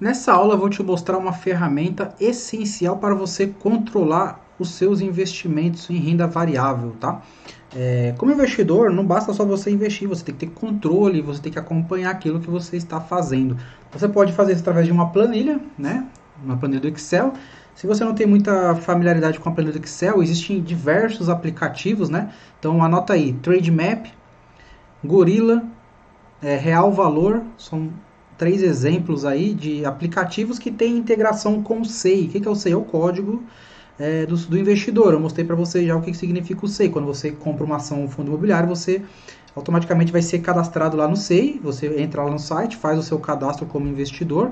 Nessa aula eu vou te mostrar uma ferramenta essencial para você controlar os seus investimentos em renda variável, tá? Como investidor, não basta só você investir, você tem que ter controle, você tem que acompanhar aquilo que você está fazendo. Você pode fazer isso através de uma planilha, né? Uma planilha do Excel. Se você não tem muita familiaridade com a planilha do Excel, existem diversos aplicativos, né? Então anota aí, Trademap, Gorilla, Real Valor, são três exemplos aí de aplicativos que têm integração com o SEI. O que é o SEI? É o código do investidor. Eu mostrei para você já o que significa o SEI. Quando você compra uma ação, um fundo imobiliário, você automaticamente vai ser cadastrado lá no SEI. Você entra lá no site, faz o seu cadastro como investidor,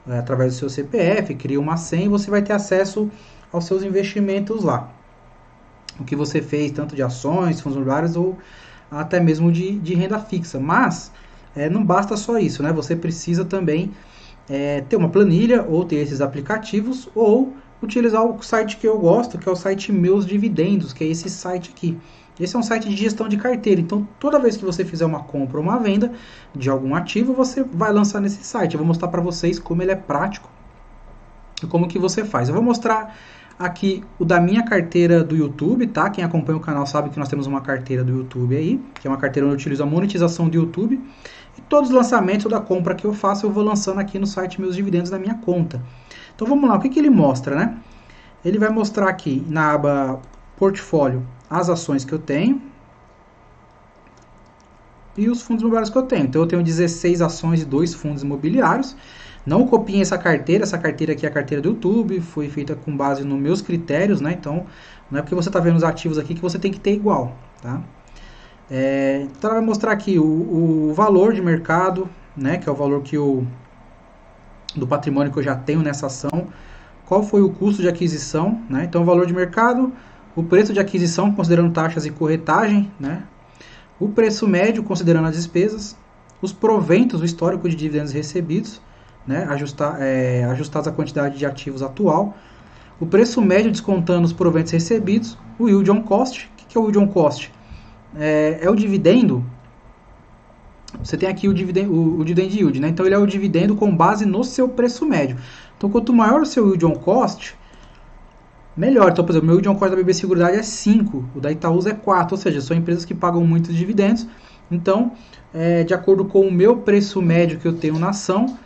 através do seu CPF, cria uma senha e você vai ter acesso aos seus investimentos lá. O que você fez, tanto de ações, fundos imobiliários ou até mesmo de renda fixa. Mas não basta só isso, né? Você precisa também ter uma planilha ou ter esses aplicativos ou utilizar o site que eu gosto, que é o site Meus Dividendos, que é esse site aqui. Esse é um site de gestão de carteira, então toda vez que você fizer uma compra ou uma venda de algum ativo, você vai lançar nesse site. Eu vou mostrar para vocês como ele é prático e como que você faz. Eu vou mostrar aqui o da minha carteira do YouTube, tá? Quem acompanha o canal sabe que nós temos uma carteira do YouTube aí, que é uma carteira onde eu utilizo a monetização do YouTube. E todos os lançamentos da compra que eu faço, eu vou lançando aqui no site Meus Dividendos da minha conta. Então vamos lá, o que ele mostra, né? Ele vai mostrar aqui na aba Portfólio as ações que eu tenho e os fundos imobiliários que eu tenho. Então eu tenho 16 ações e 2 fundos imobiliários. Não copiem essa carteira aqui é a carteira do YouTube, foi feita com base nos meus critérios, né? Então não é porque você está vendo os ativos aqui que você tem que ter igual, tá? Então ela vai mostrar aqui o valor de mercado, né? Que é o valor do patrimônio que eu já tenho nessa ação. Qual foi o custo de aquisição, né? Então o valor de mercado, o preço de aquisição considerando taxas e corretagem, né? O preço médio considerando as despesas, os proventos, o histórico de dividendos recebidos, né? Ajustados à quantidade de ativos atual, o preço médio descontando os proventos recebidos, o yield on cost. O que é o yield on cost? É o dividendo. Você tem aqui o dividend yield, né? Então ele é o dividendo com base no seu preço médio. Então quanto maior o seu yield on cost, melhor. Então, por exemplo, o meu yield on cost da BB Seguridade é 5, o da Itaúsa é 4, ou seja, são empresas que pagam muitos dividendos. Então, de acordo com o meu preço médio que eu tenho na ação,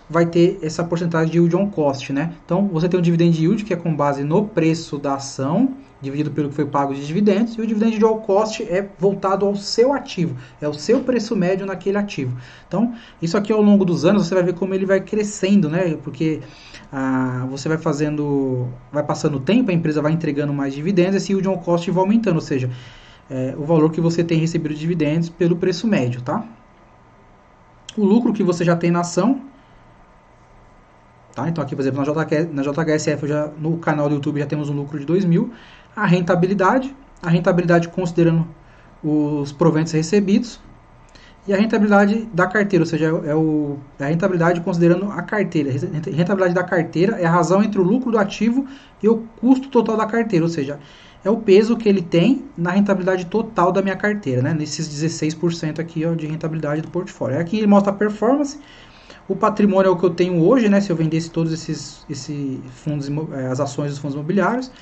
vai ter essa porcentagem de yield on cost, né? Então, você tem o dividend yield, que é com base no preço da ação, dividido pelo que foi pago de dividendos, e o dividend yield on cost é voltado ao seu ativo, é o seu preço médio naquele ativo. Então, isso aqui ao longo dos anos, você vai ver como ele vai crescendo, né? Porque você vai passando o tempo, a empresa vai entregando mais dividendos, esse yield on cost vai aumentando, ou seja, o valor que você tem recebido de dividendos pelo preço médio, tá? O lucro que você já tem na ação, tá? Então aqui, por exemplo, na JHSF, no canal do YouTube já temos um lucro de 2.000. A rentabilidade considerando os proventos recebidos, e a rentabilidade da carteira, ou seja, a rentabilidade considerando a carteira. A rentabilidade da carteira é a razão entre o lucro do ativo e o custo total da carteira, ou seja, é o peso que ele tem na rentabilidade total da minha carteira, né? Nesses 16% aqui, ó, de rentabilidade do portfólio. Aqui ele mostra a performance. O patrimônio é o que eu tenho hoje, né? Se eu vendesse todos esses fundos, as ações dos fundos imobiliários.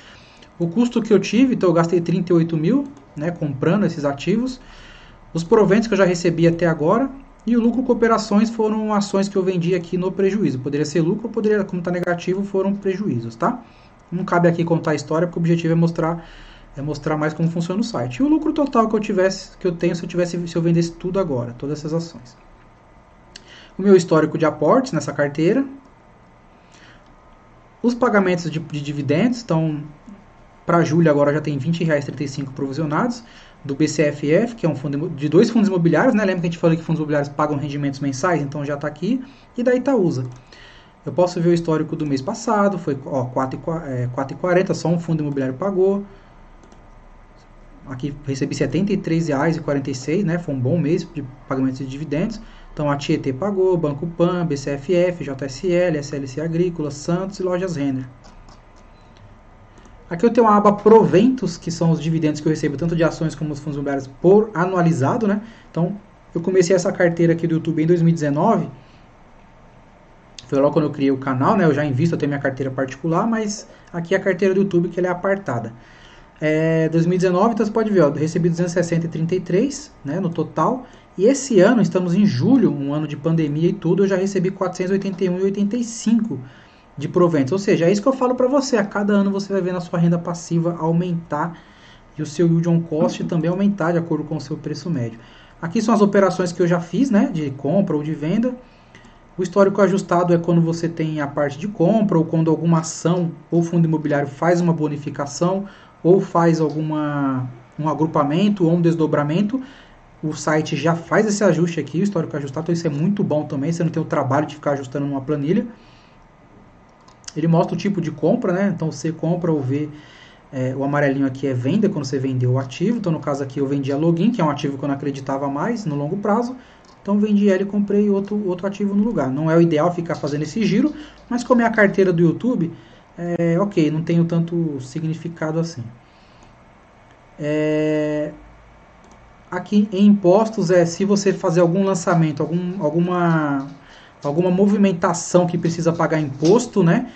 O custo que eu tive, então eu gastei 38 mil, né, comprando esses ativos. Os proventos que eu já recebi até agora. E o lucro com operações foram ações que eu vendi aqui no prejuízo. Poderia ser lucro, poderia, como está negativo, foram prejuízos, tá? Não cabe aqui contar a história, porque o objetivo é mostrar mais como funciona o site. E o lucro total que eu tenho se eu vendesse tudo agora, todas essas ações. O meu histórico de aportes nessa carteira. Os pagamentos de dividendos, então, para julho agora já tem R$20,35 provisionados, do BCFF, que é um fundo de 2 fundos imobiliários, né? Lembra que a gente falou que fundos imobiliários pagam rendimentos mensais, então já está aqui, e da Itaúsa. Eu posso ver o histórico do mês passado, foi R$4,40, só um fundo imobiliário pagou. Aqui recebi R$73,46, né? Foi um bom mês de pagamento de dividendos. Então a Tietê pagou, Banco Pan, BCFF, JSL, SLC Agrícola, Santos e Lojas Renner. Aqui eu tenho a aba Proventos, que são os dividendos que eu recebo tanto de ações como dos fundos imobiliários por anualizado, né? Então eu comecei essa carteira aqui do YouTube em 2019 Foi logo quando eu criei o canal, né? Eu já invisto, eu tenho minha carteira particular, mas aqui é a carteira do YouTube que ela é apartada. 2019, então você pode ver, ó, eu recebi 260,33, né, no total. E esse ano, estamos em julho, um ano de pandemia e tudo, eu já recebi 481,85 de proventos. Ou seja, é isso que eu falo para você. A cada ano você vai ver a sua renda passiva aumentar e o seu yield on cost também aumentar de acordo com o seu preço médio. Aqui são as operações que eu já fiz, né, de compra ou de venda. O histórico ajustado é quando você tem a parte de compra ou quando alguma ação ou fundo imobiliário faz uma bonificação ou faz um agrupamento ou um desdobramento. O site já faz esse ajuste aqui, o histórico ajustado, então isso é muito bom também, você não tem o trabalho de ficar ajustando numa planilha. Ele mostra o tipo de compra, né? Então você compra ou vê, o amarelinho aqui é venda, quando você vendeu o ativo. Então no caso aqui eu vendi a Login, que é um ativo que eu não acreditava mais no longo prazo. Então vendi ela e comprei outro ativo no lugar. Não é o ideal ficar fazendo esse giro, mas como é a carteira do YouTube, ok, não tem tanto significado assim. Aqui em impostos se você fazer algum lançamento, alguma movimentação que precisa pagar imposto, né?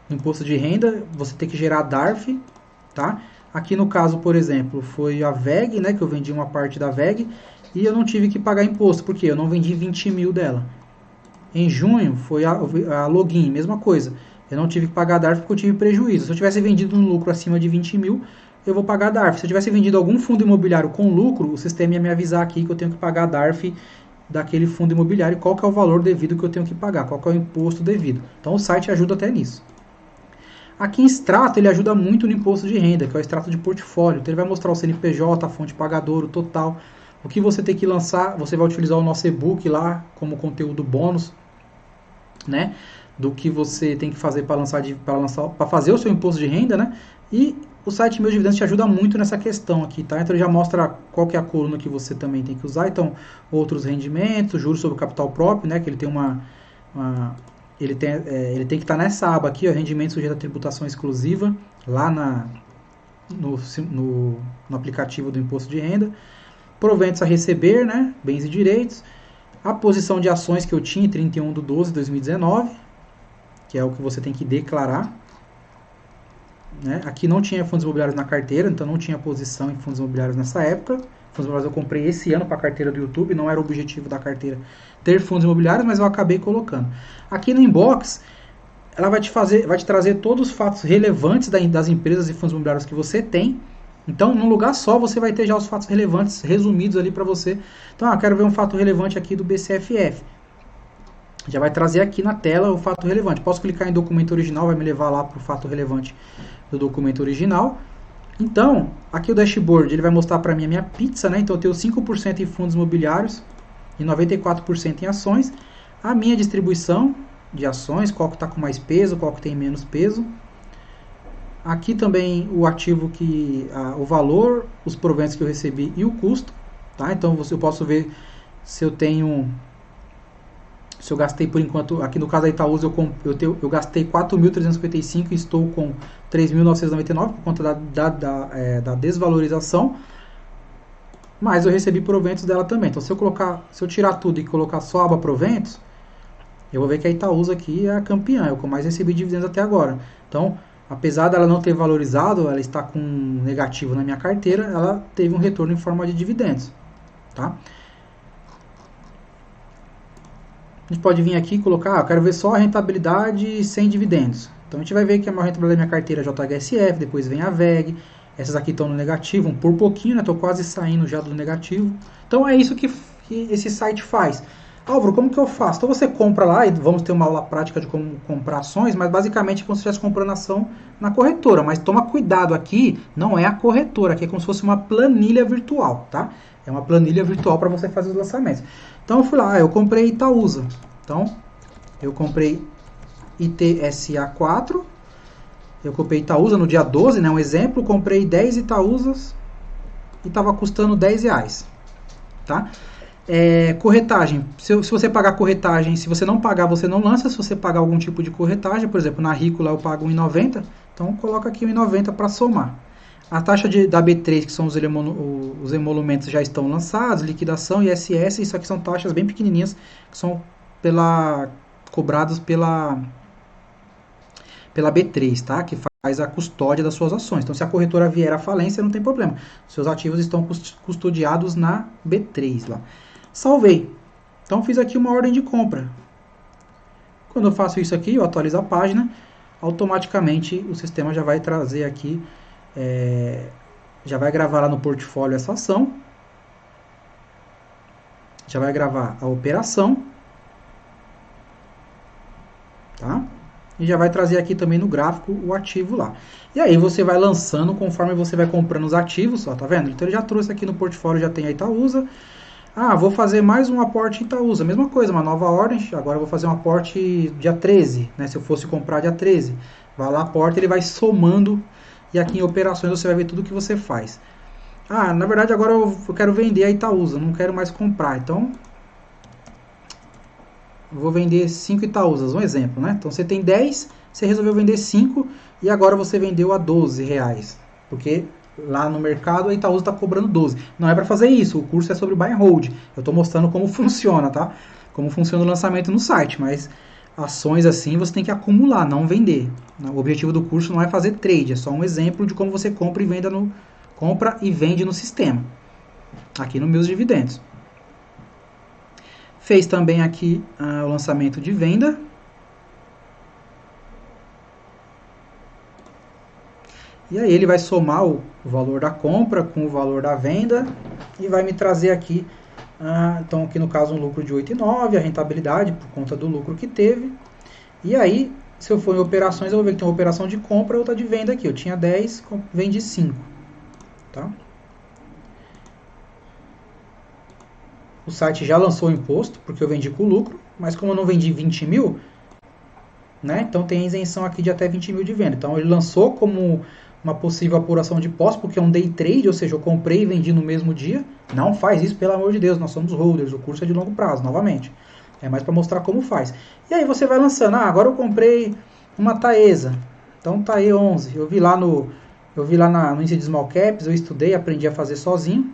Imposto de renda, você tem que gerar DARF, tá? Aqui no caso, por exemplo, foi a VEG, né? Que eu vendi uma parte da VEG e eu não tive que pagar imposto, porque eu não vendi 20 mil dela. Em junho foi a Login, mesma coisa. Eu não tive que pagar DARF porque eu tive prejuízo. Se eu tivesse vendido um lucro acima de 20 mil, eu vou pagar DARF. Se eu tivesse vendido algum fundo imobiliário com lucro, o sistema ia me avisar aqui que eu tenho que pagar DARF daquele fundo imobiliário e qual que é o valor devido que eu tenho que pagar, qual que é o imposto devido. Então o site ajuda até nisso. Aqui em extrato ele ajuda muito no imposto de renda, que é o extrato de portfólio. Então ele vai mostrar o CNPJ, a fonte pagadora, o total, o que você tem que lançar. Você vai utilizar o nosso e-book lá como conteúdo bônus, né? Do que você tem que fazer para fazer o seu imposto de renda, né? E o site Meus Dividendos te ajuda muito nessa questão aqui, tá? Então ele já mostra qual que é a coluna que você também tem que usar. Então, outros rendimentos, juros sobre o capital próprio, né? Que ele tem ele tem que estar nessa aba aqui, ó, rendimento sujeito a tributação exclusiva, lá no aplicativo do imposto de renda. Proventos a receber, né? Bens e direitos. A posição de ações que eu tinha em 31/12/2019, que é o que você tem que declarar. Né? Aqui não tinha fundos imobiliários na carteira, então não tinha posição em fundos imobiliários nessa época. Fundos imobiliários eu comprei esse ano para a carteira do YouTube, não era o objetivo da carteira ter fundos imobiliários, mas eu acabei colocando. Aqui no inbox, ela vai te trazer todos os fatos relevantes das empresas e fundos imobiliários que você tem. Então, num lugar só, você vai ter já os fatos relevantes resumidos ali para você. Então, quero ver um fato relevante aqui do BCFF. Já vai trazer aqui na tela o fato relevante. Posso clicar em documento original, vai me levar lá para o fato relevante do documento original. Então, aqui o dashboard, ele vai mostrar para mim a minha pizza, né? Então, eu tenho 5% em fundos imobiliários e 94% em ações. A minha distribuição de ações, qual que está com mais peso, qual que tem menos peso. Aqui também o ativo o valor, os proventos que eu recebi e o custo, tá? Então eu posso ver se eu gastei por enquanto, aqui no caso da Itaúsa eu gastei 4.355 e estou com 3.999 por conta da desvalorização, mas eu recebi proventos dela também. Então se eu tirar tudo e colocar só a aba proventos, eu vou ver que a Itaúsa aqui é a campeã, é o que eu mais recebi dividendos até agora. Então, apesar dela não ter valorizado, ela está com negativo na minha carteira, ela teve um retorno em forma de dividendos, tá? A gente pode vir aqui e colocar, eu quero ver só a rentabilidade sem dividendos. Então a gente vai ver que a maior rentabilidade da minha carteira é JHSF, depois vem a VEG, essas aqui estão no negativo, por pouquinho, né? Estou quase saindo já do negativo. Então é isso que esse site faz. Álvaro, como que eu faço? Então você compra lá, e vamos ter uma aula prática de como comprar ações, mas basicamente é como se estivesse comprando ação na corretora. Mas toma cuidado aqui, não é a corretora, aqui é como se fosse uma planilha virtual, tá? É uma planilha virtual para você fazer os lançamentos. Então eu fui lá, eu comprei Itaúsa. Então, eu comprei ITSA4, eu comprei Itaúsa no dia 12, né? Um exemplo, comprei 10 Itaúsas e estava custando R$10, tá? Corretagem, se você pagar corretagem, se você não pagar, você não lança. Se você pagar algum tipo de corretagem, por exemplo, na Rico lá eu pago R$1,90, então coloca aqui R$1,90 para somar. A taxa da B3, que são os emolumentos, já estão lançados, liquidação, ISS, isso aqui são taxas bem pequenininhas, que são pela cobrados pela B3, tá? Que faz a custódia das suas ações. Então, se a corretora vier à falência, não tem problema. Seus ativos estão custodiados na B3 lá. Salvei. Então, fiz aqui uma ordem de compra. Quando eu faço isso aqui, eu atualizo a página, automaticamente o sistema já vai trazer aqui, já vai gravar lá no portfólio essa ação, já vai gravar a operação, tá? E já vai trazer aqui também no gráfico o ativo lá. E aí você vai lançando conforme você vai comprando os ativos, ó, tá vendo? Então ele já trouxe aqui no portfólio, já tem a Itaúsa. Ah, vou fazer mais um aporte em Itaúsa. Mesma coisa, uma nova ordem. Agora eu vou fazer um aporte dia 13, né? Se eu fosse comprar dia 13. Vai lá, aporta, ele vai somando. E aqui em operações você vai ver tudo que você faz. Ah, na verdade agora eu quero vender a Itaúsa. Não quero mais comprar. Então, eu vou vender 5 Itaúsas. Um exemplo, né? Então você tem 10, você resolveu vender 5 e agora você vendeu a R$12. Porque lá no mercado a Itaúsa está cobrando 12. Não é para fazer isso, o curso é sobre buy and hold. Eu estou mostrando como funciona, tá? Como funciona o lançamento no site, mas ações assim você tem que acumular, não vender. O objetivo do curso não é fazer trade, é só um exemplo de como você compra e vende no sistema. Aqui nos meus dividendos. Fez também aqui o lançamento de venda. E aí ele vai somar o valor da compra com o valor da venda e vai me trazer aqui, então aqui no caso um lucro de 8,9, a rentabilidade por conta do lucro que teve. E aí, se eu for em operações, eu vou ver que tem uma operação de compra e outra de venda aqui. Eu tinha 10, vendi 5. Tá? O site já lançou o imposto, porque eu vendi com lucro, mas como eu não vendi 20 mil, né, então tem a isenção aqui de até 20 mil de venda. Então ele lançou como uma possível apuração de posse, porque é um day trade, ou seja, eu comprei e vendi no mesmo dia. Não faz isso, pelo amor de Deus, nós somos holders, o curso é de longo prazo, novamente. É mais para mostrar como faz. E aí você vai lançando, agora eu comprei uma Taesa, então TAE 11, eu vi lá no índice de small caps, eu estudei, aprendi a fazer sozinho.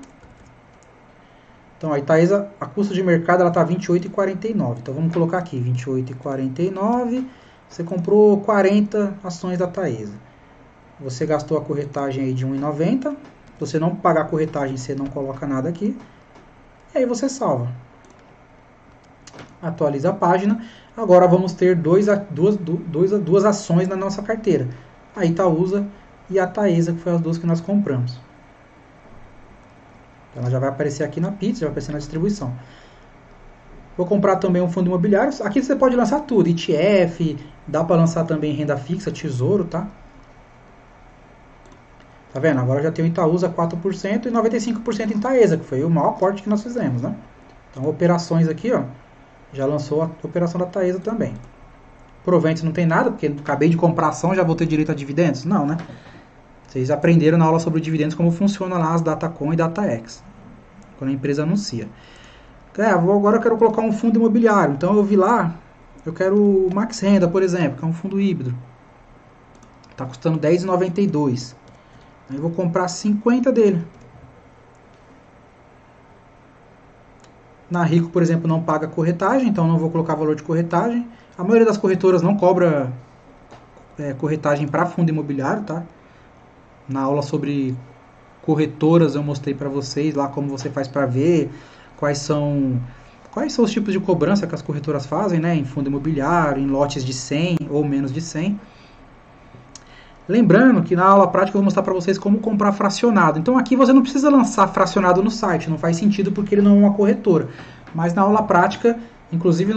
Então a Taesa, a custo de mercado, ela está 28,49, então vamos colocar aqui, 28,49, você comprou 40 ações da Taesa. Você gastou a corretagem aí de 1,90. Se você não pagar a corretagem, você não coloca nada aqui. E aí você salva. Atualiza a página. Agora vamos ter duas ações na nossa carteira. A Itaúsa e a Taesa, que foi as duas que nós compramos. Ela já vai aparecer aqui na pizza, já vai aparecer na distribuição. Vou comprar também um fundo imobiliário. Aqui você pode lançar tudo. ETF, dá para lançar também renda fixa, tesouro, tá? Tá vendo? Agora já tem o Itaúsa 4% e 95% em Taesa, que foi o maior aporte que nós fizemos, né? Então, operações aqui, ó, já lançou a operação da Taesa também. Proventos não tem nada, porque acabei de comprar ação, já vou ter direito a dividendos? Não, né? Vocês aprenderam na aula sobre dividendos como funciona lá as Datacom e DataX, quando a empresa anuncia. Agora eu quero colocar um fundo imobiliário. Então eu vi lá, eu quero o Max Renda, por exemplo, que é um fundo híbrido. Está custando R$10,92. Aí eu vou comprar 50 dele. Na Rico, por exemplo, não paga corretagem, então não vou colocar valor de corretagem. A maioria das corretoras não cobra corretagem para fundo imobiliário, tá? Na aula sobre corretoras eu mostrei para vocês lá como você faz para ver quais são os tipos de cobrança que as corretoras fazem, né? Em fundo imobiliário, em lotes de 100 ou menos de 100. Lembrando que na aula prática eu vou mostrar para vocês como comprar fracionado. Então aqui você não precisa lançar fracionado no site, não faz sentido porque ele não é uma corretora. Mas na aula prática, inclusive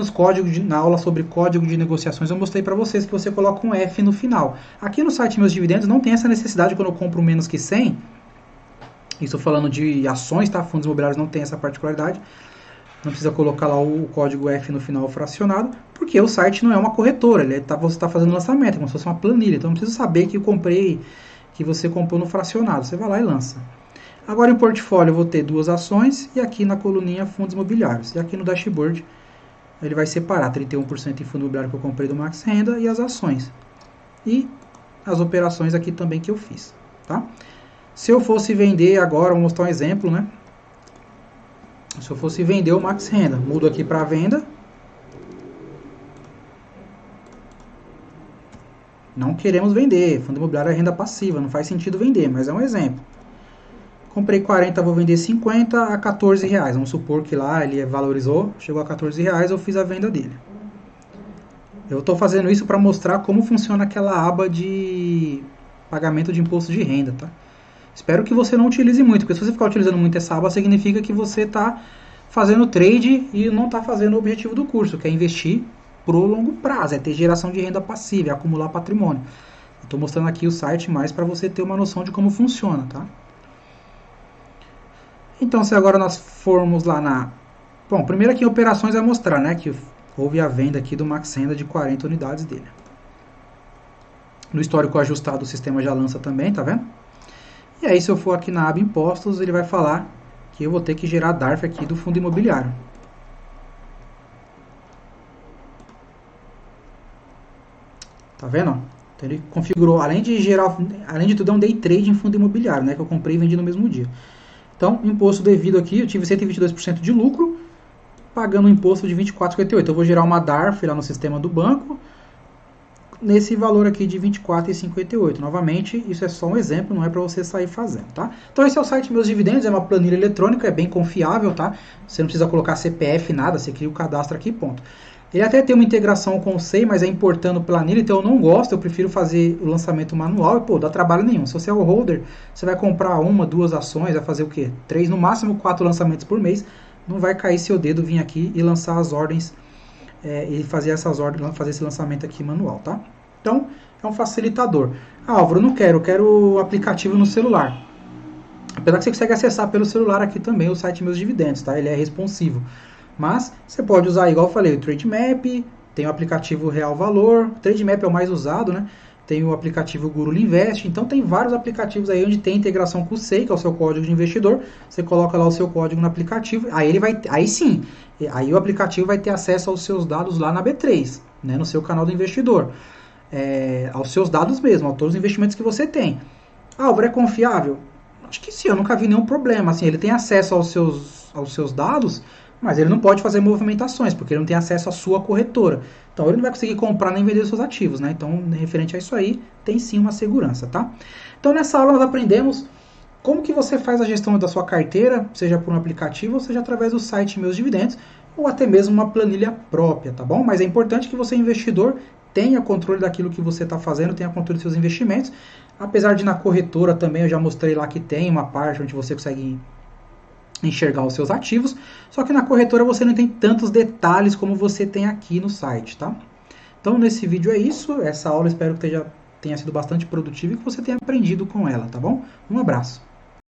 na aula sobre código de negociações, eu mostrei para vocês que você coloca um F no final. Aqui no site Meus Dividendos não tem essa necessidade quando eu compro menos que 100. Isso falando de ações, tá? Fundos imobiliários não tem essa particularidade. Não precisa colocar lá o código F no final fracionado, porque o site não é uma corretora, você está fazendo lançamento, é como se fosse uma planilha, então não precisa saber que você comprou no fracionado, você vai lá e lança. Agora em portfólio eu vou ter duas ações e aqui na coluninha fundos imobiliários. E aqui no dashboard ele vai separar 31% em fundo imobiliário que eu comprei do Max Renda e as ações. E as operações aqui também que eu fiz, tá? Se eu fosse vender agora, vou mostrar um exemplo, né? Se eu fosse vender o Max Renda, mudo aqui para venda. Não queremos vender. Fundo imobiliário é renda passiva, não faz sentido vender, mas é um exemplo. Comprei 40, vou vender 50 a 14 reais. Vamos supor que lá ele valorizou, chegou a 14 reais, eu fiz a venda dele. Eu estou fazendo isso para mostrar como funciona aquela aba de pagamento de imposto de renda, tá? Espero que você não utilize muito, porque se você ficar utilizando muito essa aba, significa que você está fazendo trade e não está fazendo o objetivo do curso, que é investir pro longo prazo, é ter geração de renda passiva, é acumular patrimônio. Estou mostrando aqui o site mais para você ter uma noção de como funciona, tá? Então, se agora nós formos lá na... Bom, primeiro aqui em operações vai mostrar, né, que houve a venda aqui do Max Renda de 40 unidades dele. No histórico ajustado o sistema já lança também, tá vendo? E aí se eu for aqui na aba impostos, ele vai falar que eu vou ter que gerar DARF aqui do fundo imobiliário. Tá vendo? Então ele configurou, além de tudo é um day trade em fundo imobiliário, né, que eu comprei e vendi no mesmo dia. Então, imposto devido aqui, eu tive 122% de lucro, pagando um imposto de 24,58. Eu vou gerar uma DARF lá no sistema do banco, nesse valor aqui de 24,58. Novamente, isso é só um exemplo, não é para você sair fazendo, tá? Então esse é o site Meus Dividendos, é uma planilha eletrônica, é bem confiável, tá? Você não precisa colocar CPF, nada, você cria o cadastro aqui, ponto. Ele até tem uma integração com o SEI, mas é importando planilha, então eu não gosto, eu prefiro fazer o lançamento manual e, pô, dá trabalho nenhum. Se você é o holder, você vai comprar uma, duas ações, vai fazer o quê? 3, no máximo 4 lançamentos por mês, não vai cair seu dedo vir aqui e lançar as ordens e fazer essas ordens, fazer esse lançamento aqui manual, tá? Então, é um facilitador. Ah, Álvaro, não quero, eu quero o aplicativo no celular. Apesar que você consegue acessar pelo celular aqui também o site Meus Dividendos, tá? Ele é responsivo. Mas você pode usar, igual eu falei, o Trademap, tem o aplicativo Real Valor, o Trademap é o mais usado, né? Tem o aplicativo Guru Invest, então tem vários aplicativos aí onde tem integração com o SEI, que é o seu código de investidor. Você coloca lá o seu código no aplicativo, aí sim, aí o aplicativo vai ter acesso aos seus dados lá na B3, né, no seu canal do investidor. Aos seus dados mesmo, a todos os investimentos que você tem. Ah, Álvaro, é confiável? Acho que sim, eu nunca vi nenhum problema. Assim, ele tem acesso aos seus dados, mas ele não pode fazer movimentações, porque ele não tem acesso à sua corretora. Então ele não vai conseguir comprar nem vender seus ativos, né? Então, referente a isso aí, tem sim uma segurança, tá? Então nessa aula nós aprendemos como que você faz a gestão da sua carteira, seja por um aplicativo ou seja através do site Meus Dividendos, ou até mesmo uma planilha própria, tá bom? Mas é importante que você, investidor, tenha controle daquilo que você está fazendo, tenha controle dos seus investimentos. Apesar de na corretora também eu já mostrei lá que tem uma parte onde você consegue enxergar os seus ativos, só que na corretora você não tem tantos detalhes como você tem aqui no site, tá? Então nesse vídeo é isso, essa aula espero que tenha sido bastante produtiva e que você tenha aprendido com ela, tá bom? Um abraço!